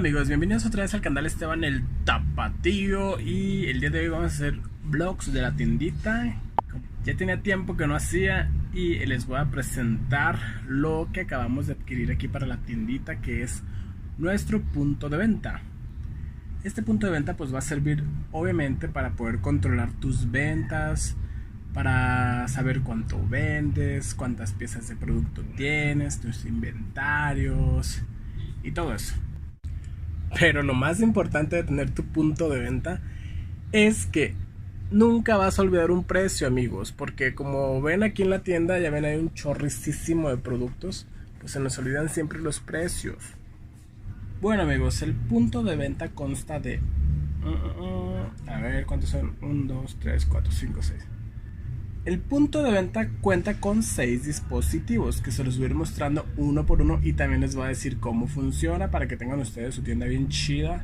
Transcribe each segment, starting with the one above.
Amigos, bienvenidos otra vez al canal Esteban el Tapatío. Y el día de hoy vamos a hacer vlogs de la tiendita. Ya tenía tiempo que no hacía y les voy a presentar lo que acabamos de adquirir aquí para la tiendita, que es nuestro punto de venta. Este punto de venta pues va a servir obviamente para poder controlar tus ventas, para saber cuánto vendes, cuántas piezas de producto tienes, tus inventarios y todo eso. Pero lo más importante de tener tu punto de venta es que nunca vas a olvidar un precio, amigos, porque como ven aquí en la tienda, ya ven, hay un chorricísimo de productos, pues se nos olvidan siempre los precios. Bueno, amigos, el punto de venta consta de a ver cuántos son, 1, 2, 3, 4, 5, 6. El punto de venta cuenta con 6 dispositivos que se los voy a ir mostrando uno por uno, y también les voy a decir cómo funciona para que tengan ustedes su tienda bien chida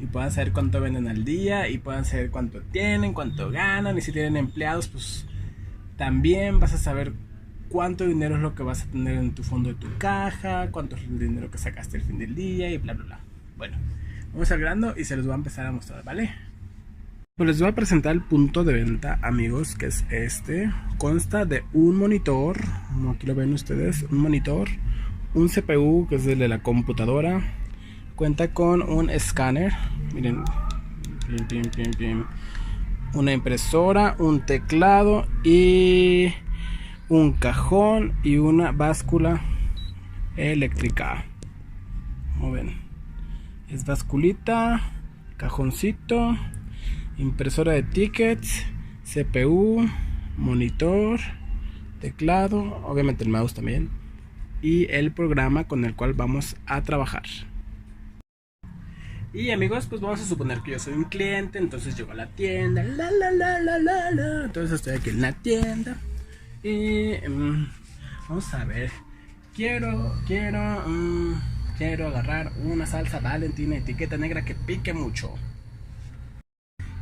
y puedan saber cuánto venden al día y puedan saber cuánto tienen, cuánto ganan, y si tienen empleados pues también vas a saber cuánto dinero es lo que vas a tener en tu fondo de tu caja, cuánto es el dinero que sacaste el fin del día y bla bla bla. Bueno, vamos al grano y se los voy a empezar a mostrar, ¿vale? Pues les voy a presentar el punto de venta, amigos, que es este. Consta de un monitor, como aquí lo ven ustedes, un monitor, un CPU, que es el de la computadora. Cuenta con un escáner, miren, una impresora, un teclado y un cajón y una báscula eléctrica. Como ven, es basculita, cajoncito, impresora de tickets, CPU, monitor, teclado, obviamente el mouse también, y el programa con el cual vamos a trabajar. Y amigos, pues vamos a suponer que yo soy un cliente, entonces llego a la tienda, entonces estoy aquí en la tienda y vamos a ver, quiero agarrar una salsa Valentina etiqueta negra que pique mucho.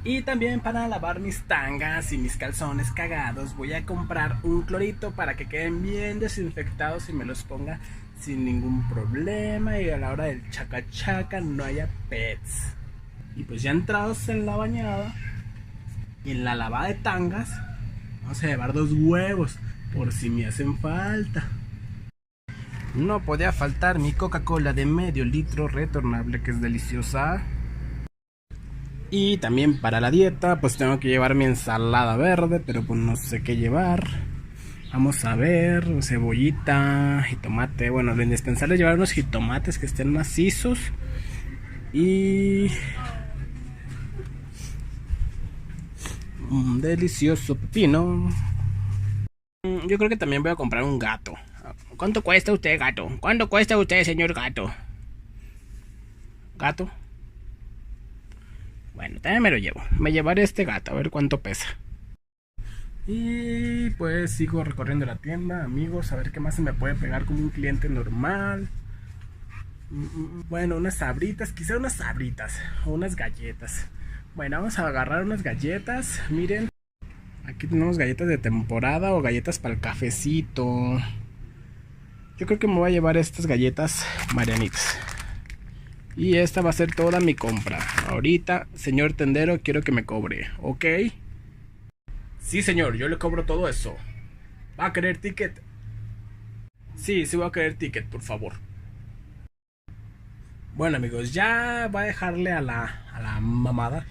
Y también para lavar mis tangas y mis calzones cagados voy a comprar un clorito para que queden bien desinfectados y me los ponga sin ningún problema, y a la hora del chaca chaca no haya pets. Y pues ya entrados en la bañada y en la lavada de tangas, vamos a llevar 2 huevos por si me hacen falta. No podía faltar mi Coca-Cola de medio litro retornable, que es deliciosa. Y también para la dieta pues tengo que llevar mi ensalada verde, pero pues no sé qué llevar. Vamos a ver, cebollita, jitomate. Bueno, lo indispensable es llevar unos jitomates que estén macizos. Y un delicioso pepino. Yo creo que también voy a comprar un gato. ¿Cuánto cuesta usted, gato? ¿Cuánto cuesta usted, señor gato? ¿Gato? Bueno, también me lo llevo. Me llevaré este gato, a ver cuánto pesa. Y pues sigo recorriendo la tienda, amigos, a ver qué más se me puede pegar como un cliente normal. Bueno, unas sabritas, quizá unas sabritas o unas galletas. Bueno, vamos a agarrar unas galletas. Miren, aquí tenemos galletas de temporada o galletas para el cafecito. Yo creo que me voy a llevar estas galletas Marianitas. Y esta va a ser toda mi compra. Ahorita, señor tendero, quiero que me cobre, ¿ok? Sí, señor, yo le cobro todo eso. ¿Va a querer ticket? Sí, sí voy a querer ticket, por favor. Bueno, amigos, ya voy a dejarle a la mamada.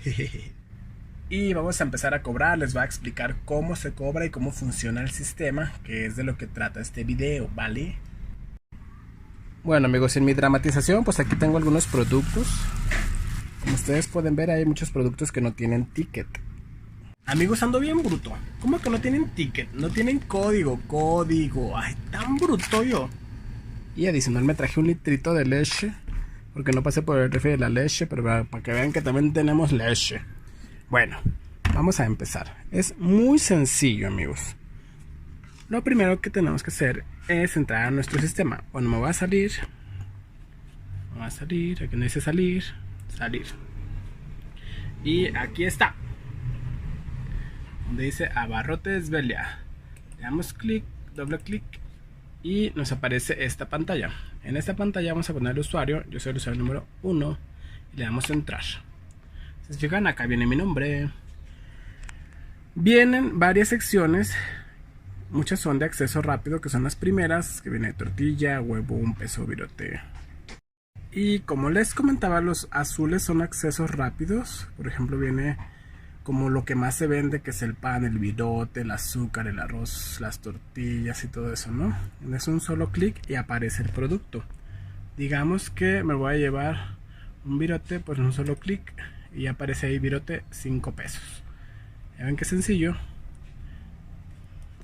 Y vamos a empezar a cobrar. Les voy a explicar cómo se cobra y cómo funciona el sistema, que es de lo que trata este video, ¿vale? Bueno, amigos, en mi dramatización pues aquí tengo algunos productos. Como ustedes pueden ver, hay muchos productos que no tienen ticket. Amigos, ando bien bruto. ¿Cómo que no tienen ticket? No tienen código. Ay, tan bruto yo. Y adicional me traje un litrito de leche, porque no pasé por el refri de la leche, pero para que vean que también tenemos leche. Bueno, vamos a empezar. Es muy sencillo, amigos. Lo primero que tenemos que hacer es entrar a nuestro sistema. Bueno, me voy a salir. Aquí no dice salir. Y aquí está, donde dice Abarrotes Velia. Le damos clic, doble clic y nos aparece esta pantalla. En esta pantalla vamos a poner el usuario. Yo soy el usuario número 1 y le damos a entrar. Si se fijan, acá viene mi nombre. Vienen varias secciones. Muchas son de acceso rápido, que son las primeras, que viene tortilla, huevo, un peso, virote. Y como les comentaba, los azules son accesos rápidos. Por ejemplo, viene como lo que más se vende, que es el pan, el virote, el azúcar, el arroz, las tortillas y todo eso, ¿no? Es un solo clic y aparece el producto. Digamos que me voy a llevar un virote, pues un solo clic y aparece ahí virote 5 pesos. Ya ven qué sencillo.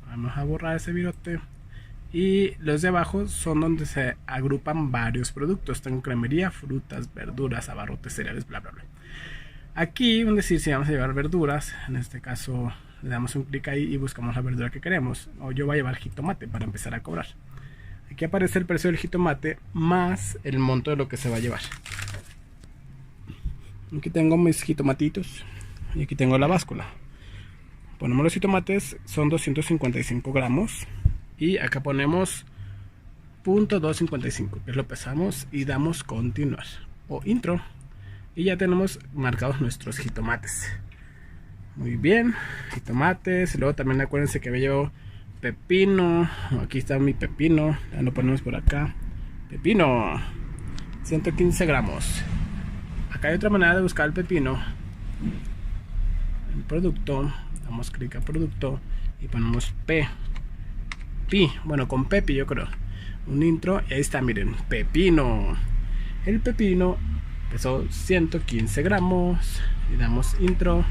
Vamos a borrar ese virote. Y los de abajo son donde se agrupan varios productos. Tengo cremería, frutas, verduras, abarrotes, cereales, bla bla bla. Aquí, es decir, si vamos a llevar verduras, en este caso le damos un clic ahí y buscamos la verdura que queremos. O yo voy a llevar jitomate para empezar a cobrar. Aquí aparece el precio del jitomate más el monto de lo que se va a llevar. Aquí tengo mis jitomatitos y aquí tengo la báscula. Ponemos los jitomates, son 255 gramos. Y acá ponemos .255, que lo pesamos y damos continuar o intro. Y ya tenemos marcados nuestros jitomates. Muy bien, jitomates. Luego también acuérdense que llevo pepino. Aquí está mi pepino. Ya lo ponemos por acá. Pepino, 115 gramos. Acá hay otra manera de buscar el pepino. El producto. Damos clic a producto y ponemos bueno, con Pepi yo creo. Un intro y ahí está, miren, pepino. El pepino pesó 115 gramos. Y damos intro.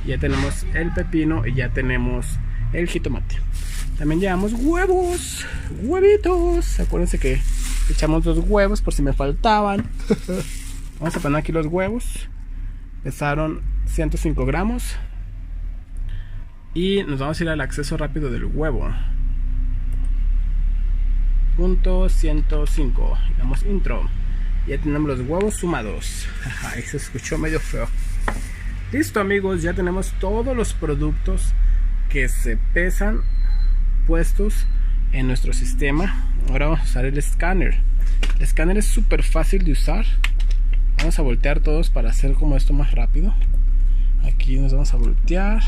Ya tenemos el pepino y ya tenemos el jitomate. También llevamos huevos. Huevitos. Acuérdense que echamos 2 huevos por si me faltaban. Vamos a poner aquí los huevos. Pesaron 105 gramos. Y nos vamos a ir al acceso rápido del huevo. Punto 105. Y damos intro. Ya tenemos los huevos sumados. Ahí se escuchó medio feo. Listo, amigos, ya tenemos todos los productos que se pesan puestos en nuestro sistema. Ahora vamos a usar el escáner. El escáner es súper fácil de usar. Vamos a voltear todos para hacer como esto más rápido. Aquí nos vamos a voltear.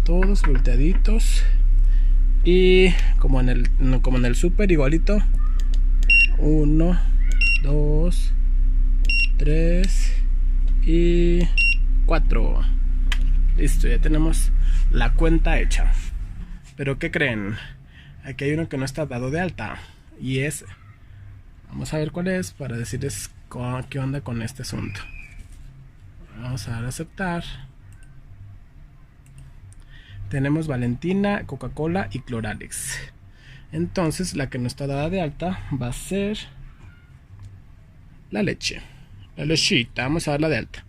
Todos volteaditos. Y como en el super, igualito. 1, 2, 3 y 4. Listo, ya tenemos la cuenta hecha. Pero ¿qué creen? Aquí hay uno que no está dado de alta. Y es... Vamos a ver cuál es para decirles qué onda con este asunto. Vamos a dar a aceptar. Tenemos Valentina, Coca-Cola y Cloralex. Entonces la que no está dada de alta va a ser la leche. La lechita, vamos a darla de alta.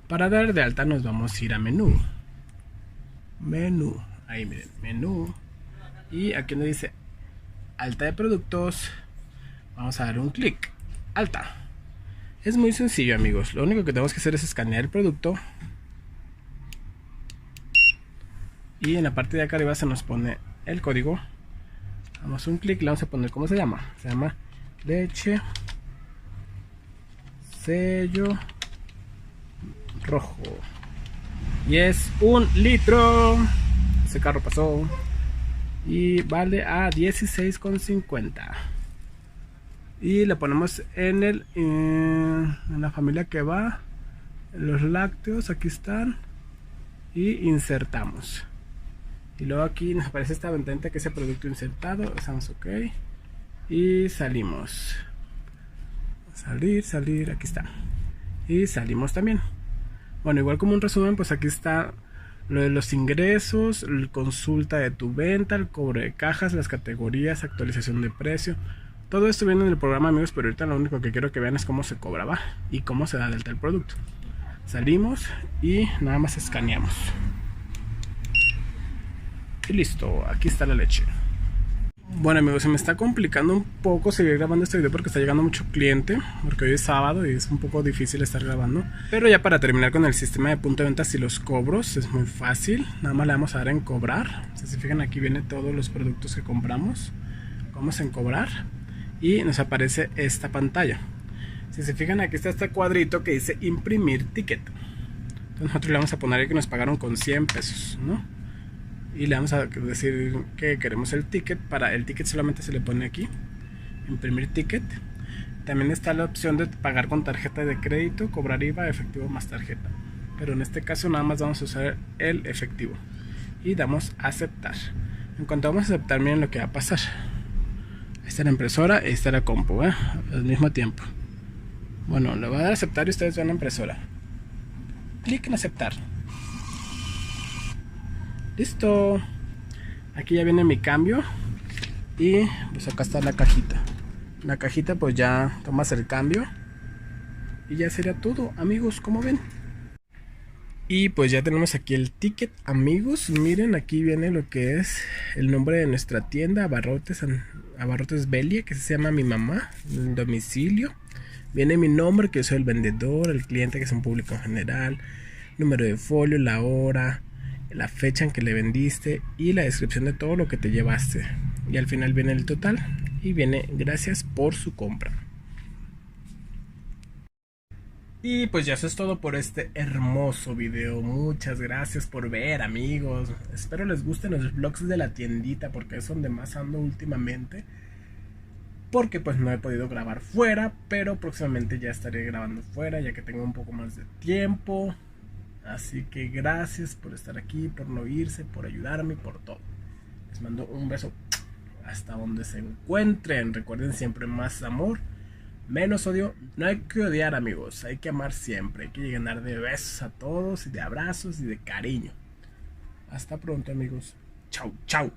Para dar de alta nos vamos a ir a menú. Menú, ahí miren, menú. Y aquí nos dice alta de productos. Vamos a dar un clic, alta. Es muy sencillo, amigos. Lo único que tenemos que hacer es escanear el producto. Y en la parte de acá arriba se nos pone el código. Damos un clic, le vamos a poner cómo se llama. Se llama leche sello rojo. Y es 1 litro. Ese carro pasó. Y vale a 16,50. Y le ponemos en la familia que va. Los lácteos, aquí están. Y insertamos. Y luego aquí nos aparece esta ventanita que es el producto insertado. Le damos OK. Y salimos. Salir, aquí está. Y salimos también. Bueno, igual como un resumen, pues aquí está lo de los ingresos, consulta de tu venta, el cobro de cajas, las categorías, actualización de precio. Todo esto viene en el programa, amigos, pero ahorita lo único que quiero que vean es cómo se cobraba y cómo se da de alta el producto. Salimos y nada más escaneamos. Y listo, aquí está la leche. Bueno amigos, se me está complicando un poco seguir grabando este video porque está llegando mucho cliente, porque hoy es sábado y es un poco difícil estar grabando. Pero ya para terminar con el sistema de punto de ventas y los cobros, es muy fácil. Nada más le vamos a dar en cobrar. Si se fijan, aquí vienen todos los productos que compramos. Vamos en cobrar y nos aparece esta pantalla. Si se fijan, aquí está este cuadrito que dice imprimir ticket. Entonces nosotros le vamos a poner ahí que nos pagaron con 100 pesos, ¿no? Y le vamos a decir que queremos el ticket. Para el ticket solamente se le pone aquí imprimir ticket. También está la opción de pagar con tarjeta de crédito, cobrar IVA, efectivo más tarjeta, pero en este caso nada más vamos a usar el efectivo y damos a aceptar. En cuanto vamos a aceptar, miren lo que va a pasar. Ahí está la impresora, ahí está la compu, al mismo tiempo. Bueno, le voy a dar a aceptar y ustedes ven la impresora. Clic en aceptar. Listo. Aquí ya viene mi cambio. Y pues acá está la cajita. En la cajita pues ya tomas el cambio. Y ya sería todo, amigos, como ven. Y pues ya tenemos aquí el ticket, amigos. Miren, aquí viene lo que es el nombre de nuestra tienda, Abarrotes Belia, que se llama mi mamá, el domicilio. Viene mi nombre, que soy el vendedor, el cliente, que es un público en general, número de folio, la hora, la fecha en que le vendiste y la descripción de todo lo que te llevaste. Y al final viene el total y viene gracias por su compra. Y pues ya eso es todo por este hermoso video. Muchas gracias por ver, amigos. Espero les gusten los vlogs de la tiendita, porque es donde más ando últimamente, porque pues no he podido grabar fuera, pero próximamente ya estaré grabando fuera, ya que tengo un poco más de tiempo. Así que gracias por estar aquí, por no irse, por ayudarme, por todo. Les mando un beso hasta donde se encuentren. Recuerden siempre, más amor, menos odio. No hay que odiar, amigos, hay que amar siempre. Hay que llenar de besos a todos y de abrazos y de cariño. Hasta pronto, amigos. Chau, chau.